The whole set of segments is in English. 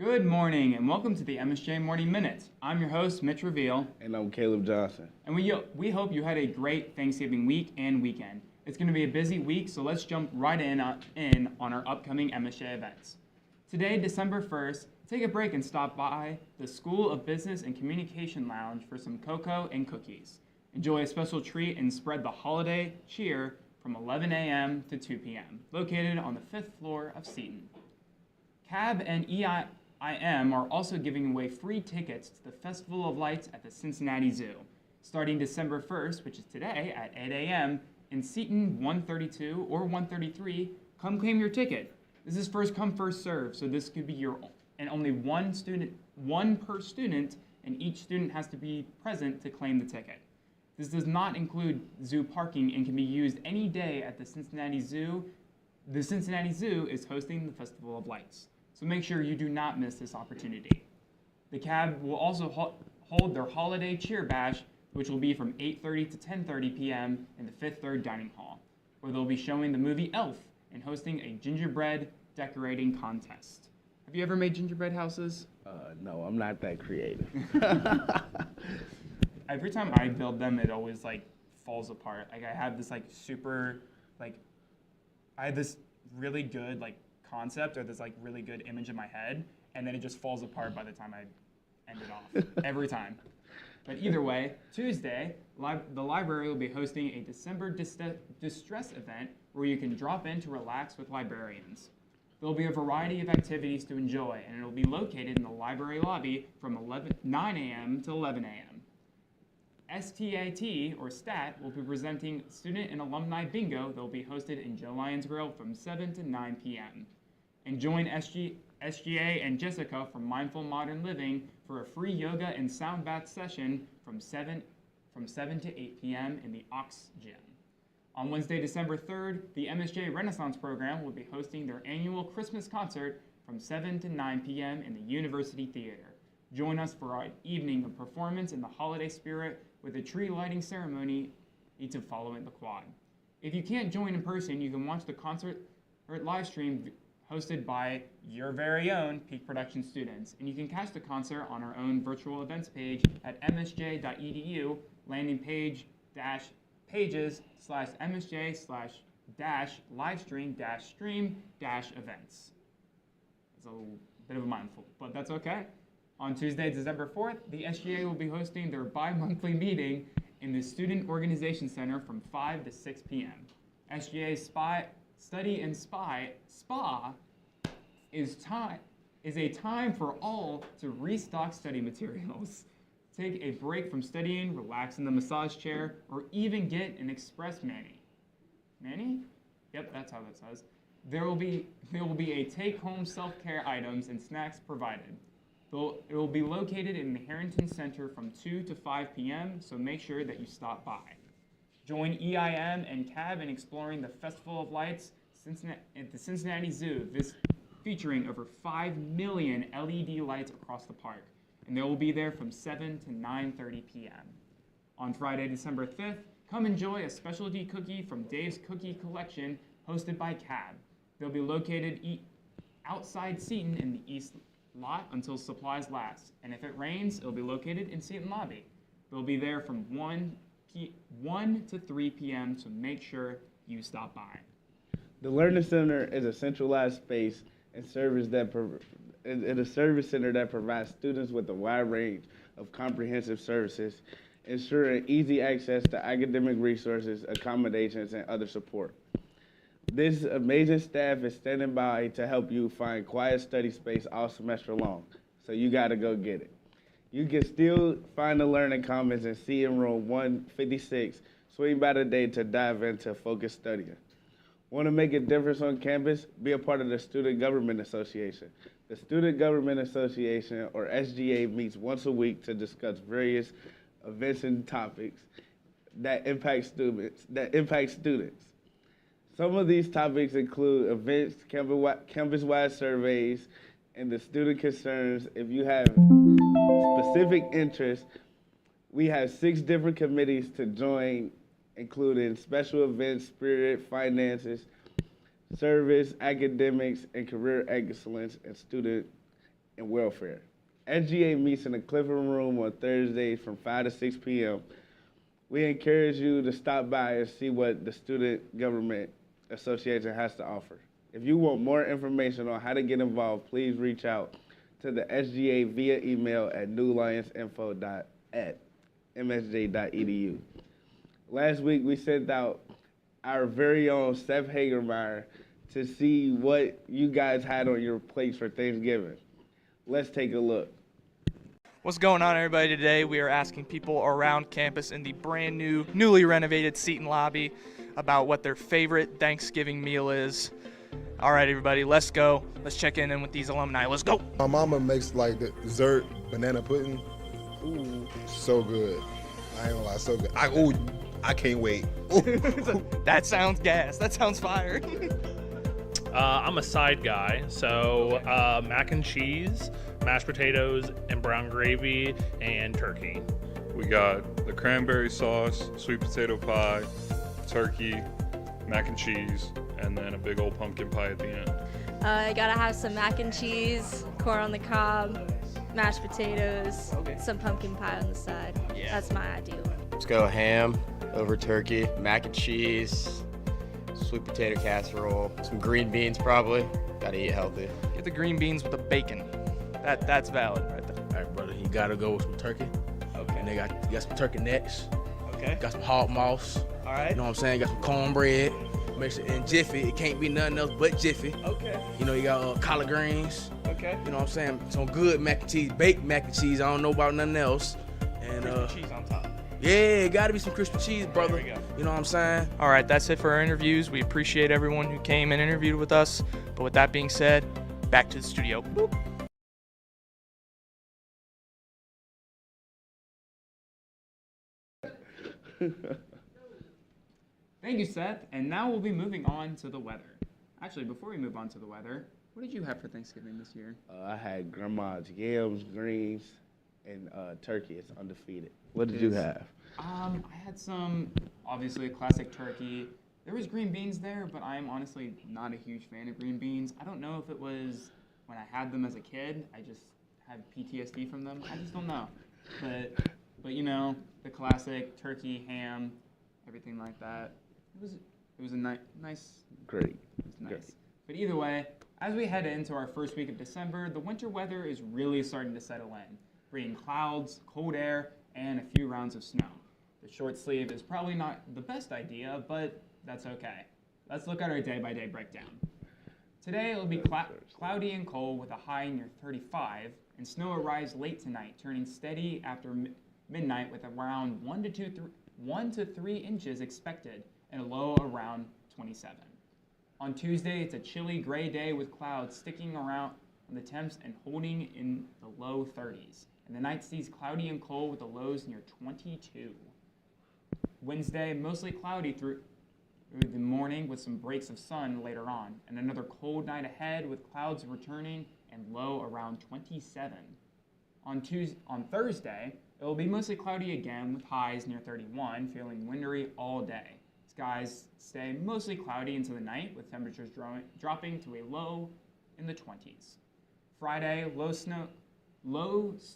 Good morning and welcome to the MSJ Morning Minute. I'm your host, Mitch Reveal. And I'm Caleb Johnson. And we hope you had a great Thanksgiving week and weekend. It's going to be a busy week, so let's jump right in on our upcoming MSJ events. Today, December 1st, take a break and stop by the School of Business and Communication Lounge for some cocoa and cookies. Enjoy a special treat and spread the holiday cheer from 11 a.m. to 2 p.m., located on the 5th floor of Seton. CAB and EIM are also giving away free tickets to the Festival of Lights at the Cincinnati Zoo, starting December 1st, which is today at 8 a.m. in Seton 132 or 133. Come claim your ticket. This is first come, first serve, so this could be only one per student, and each student has to be present to claim the ticket. This does not include zoo parking and can be used any day at the Cincinnati Zoo. The Cincinnati Zoo is hosting the Festival of Lights, so make sure you do not miss this opportunity. The CAB will also hold their holiday cheer bash, which will be from 8:30 to 10:30 p.m. in the Fifth Third Dining Hall, where they'll be showing the movie Elf and hosting a gingerbread decorating contest. Have you ever made gingerbread houses? No, I'm not that creative. Every time I build them, it always falls apart. I have this I had this really good concept or this really good image in my head, and then it just falls apart by the time I end it off every time. But either way, Tuesday, the library will be hosting a December distress event where you can drop in to relax with librarians. There will be a variety of activities to enjoy, and it will be located in the library lobby from 9 a.m. to 11 a.m. STAT, or STAT, will be presenting Student and Alumni Bingo that will be hosted in Joe Lyons Grill from 7 to 9 p.m. And join SGA and Jessica from Mindful Modern Living for a free yoga and sound bath session from 7 to 8 p.m. in the Ox Gym. On Wednesday, December 3rd, the MSJ Renaissance Program will be hosting their annual Christmas concert from 7 to 9 p.m. in the University Theater. Join us for our evening of performance in the holiday spirit with a tree lighting ceremony to follow in the quad. If you can't join in person, you can watch the concert or live stream hosted by your very own Peak Production students. And you can catch the concert on our own virtual events page at msj.edu, landing pages/msj/livestream-stream-events. It's a bit of a mouthful, but that's okay. On Tuesday, December 4th, the SGA will be hosting their bi-monthly meeting in the Student Organization Center from 5 to 6 p.m. SGA's Study and Spa is a time for all to restock study materials. Take a break from studying, relax in the massage chair, or even get an express mani. Mani? Yep, that's how that says. There will be a take-home self-care items and snacks provided. It will be located in the Harrington Center from 2 to 5 p.m., so make sure that you stop by. Join EIM and CAB in exploring the Festival of Lights at the Cincinnati Zoo, featuring over 5 million LED lights across the park, and they will be there from 7 to 9:30 p.m. On Friday, December 5th, come enjoy a specialty cookie from Dave's Cookie Collection hosted by CAB. They'll be located outside Seton in the East lot until supplies last, and if it rains, it'll be located in Seton Lobby. They'll be there from 1 to 3 p.m., so make sure you stop by. The Learning Center is a centralized space and a service center that provides students with a wide range of comprehensive services, ensuring easy access to academic resources, accommodations, and other support. This amazing staff is standing by to help you find quiet study space all semester long, so you got to go get it. You can still find the Learning Commons and see in room 156. Swing by today to dive into focused studying. Want to make a difference on campus? Be a part of the Student Government Association. The Student Government Association, or SGA, meets once a week to discuss various events and topics that impact students. Some of these topics include events, campus-wide surveys, and the student concerns. If you have specific interests, we have 6 different committees to join, including special events, spirit, finances, service, academics, and career excellence, and student and welfare. SGA meets in the Clifford Room on Thursdays from 5 to 6 p.m. We encourage you to stop by and see what the Student Government Association has to offer. If you want more information on how to get involved, please reach out to the SGA via email at newlionsfo@msj.edu. Last week, we sent out our very own Seth Hagermeyer to see what you guys had on your plates for Thanksgiving. Let's take a look. What's going on, everybody? Today we are asking people around campus in the brand new, newly renovated seat and lobby about what their favorite Thanksgiving meal is. All right, everybody, let's go. Let's check in with these alumni. Let's go. My mama makes like the dessert banana pudding. Ooh, so good. I ain't gonna lie, so good. I can't wait. That sounds gas. That sounds fire. I'm a side guy, so mac and cheese, mashed potatoes, and brown gravy, and turkey. We got the cranberry sauce, sweet potato pie, turkey, mac and cheese, and then a big old pumpkin pie at the end. I gotta have some mac and cheese, corn on the cob, mashed potatoes, some pumpkin pie on the side. Yeah. That's my ideal. Let's go ham over turkey, mac and cheese, sweet potato casserole, some green beans probably. Gotta eat healthy. Get the green beans with the bacon. That's valid right there. All right, brother, you gotta go with some turkey. Okay. And you got some turkey necks. Okay. Got some hog moss. All right. You know what I'm saying? Got some cornbread. Make sure and Jiffy. It can't be nothing else but Jiffy. Okay. You know, you got collard greens. Okay. You know what I'm saying? Some good mac and cheese, baked mac and cheese. I don't know about nothing else. And Crispy cheese on top. yeah, gotta be some crispy cheese, brother. There we go. You know what I'm saying? All right, that's it for our interviews. We appreciate everyone who came and interviewed with us. But with that being said, back to the studio. Boop. Thank you, Seth. And now we'll be moving on to the weather. Actually, before we move on to the weather, what did you have for Thanksgiving this year? I had grandma's yams, greens, and turkey. It's undefeated. What did you have? I had some, obviously, a classic turkey. There was green beans there, but I'm honestly not a huge fan of green beans. I don't know if it was when I had them as a kid. I just had PTSD from them. I just don't know. But you know, the classic turkey, ham, everything like that. It was a nice. Great. It was nice. Great. But either way, as we head into our first week of December, the winter weather is really starting to settle in, bringing clouds, cold air, and a few rounds of snow. The short sleeve is probably not the best idea, but that's okay. Let's look at our day-by-day breakdown. Today it will be cloudy and cold with a high near 35, and snow arrives late tonight, turning steady after midnight with around 1 to 3 inches expected, and a low around 27. On Tuesday, it's a chilly gray day with clouds sticking around on the temps and holding in the low 30s. And the night sees cloudy and cold with the lows near 22. Wednesday, mostly cloudy through the morning with some breaks of sun later on. And another cold night ahead with clouds returning and low around 27. On Thursday, it will be mostly cloudy again with highs near 31, feeling wintry all day. Skies stay mostly cloudy into the night with temperatures dropping to a low in the 20s. Friday,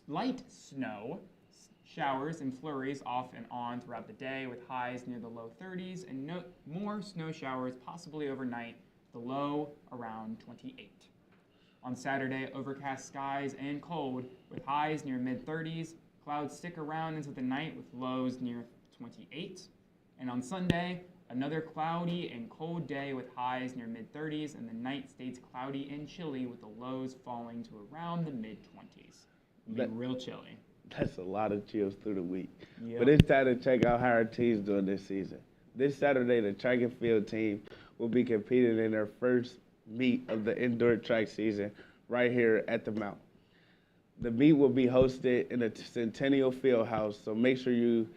light snow showers and flurries off and on throughout the day with highs near the low 30s and more snow showers possibly overnight, the low around 28. On Saturday, overcast skies and cold with highs near mid-30s. Clouds stick around into the night with lows near 28. And on Sunday, another cloudy and cold day with highs near mid-30s, and the night stays cloudy and chilly with the lows falling to around the mid-20s. It'll be real chilly. That's a lot of chills through the week. Yep. But it's time to check out how our team's doing this season. This Saturday, the track and field team will be competing in their first meet of the indoor track season right here at the Mount. The meet will be hosted in the Centennial Fieldhouse, so make sure you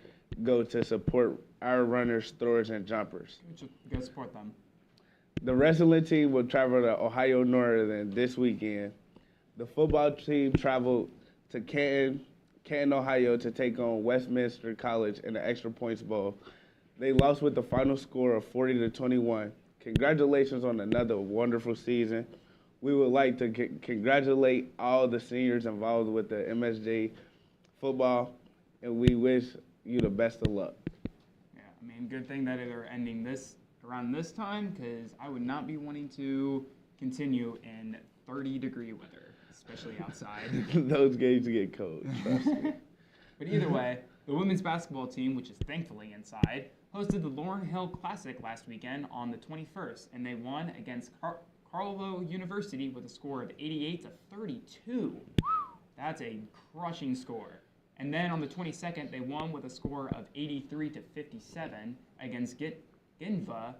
go to support our runners, throwers, and jumpers. Go support them. The wrestling team will travel to Ohio Northern this weekend. The football team traveled to Canton, Ohio to take on Westminster College in the Extra Points Bowl. They lost with the final score of 40-21. Congratulations on another wonderful season. we would like to congratulate all the seniors involved with the MSJ football, and we wish you the best of luck. Yeah, I mean, good thing that they're ending this around this time, because I would not be wanting to continue in 30-degree weather, especially outside. Those games get cold, trust me. But either way, the women's basketball team, which is thankfully inside, hosted the Laurel Hill Classic last weekend on the 21st, and they won against Carlow University with a score of 88-32. That's a crushing score. And then on the 22nd, they won with a score of 83-57 against Ginva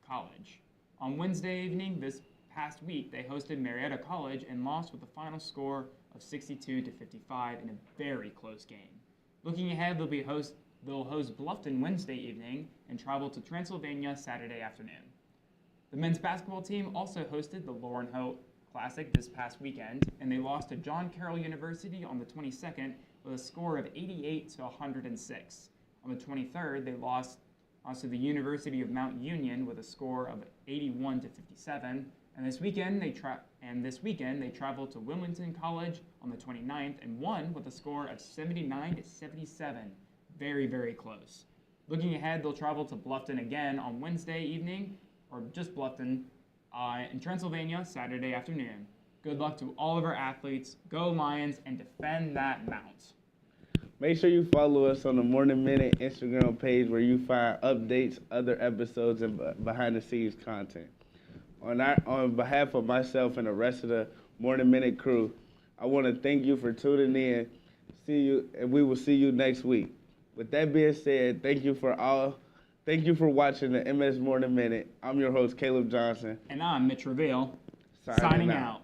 College. On Wednesday evening this past week, they hosted Marietta College and lost with a final score of 62-55 in a very close game. Looking ahead, they'll host Bluffton Wednesday evening and travel to Transylvania Saturday afternoon. The men's basketball team also hosted the Laurel Hill Classic this past weekend, and they lost to John Carroll University on the 22nd with a score of 88-106. On the 23rd, they lost to the University of Mount Union with a score of 81-57. And this weekend, they traveled to Wilmington College on the 29th and won with a score of 79-77. Very, very close. Looking ahead, they'll travel to Bluffton again on Wednesday evening, or just Bluffton, in Transylvania Saturday afternoon. Good luck to all of our athletes. Go Lions and defend that mount. Make sure you follow us on the Morning Minute Instagram page where you find updates, other episodes, and behind-the-scenes content. On behalf of myself and the rest of the Morning Minute crew, I want to thank you for tuning in. And we will see you next week. With that being said, thank you for watching the MS Morning Minute. I'm your host, Caleb Johnson. And I'm Mitch Reveal, signing out.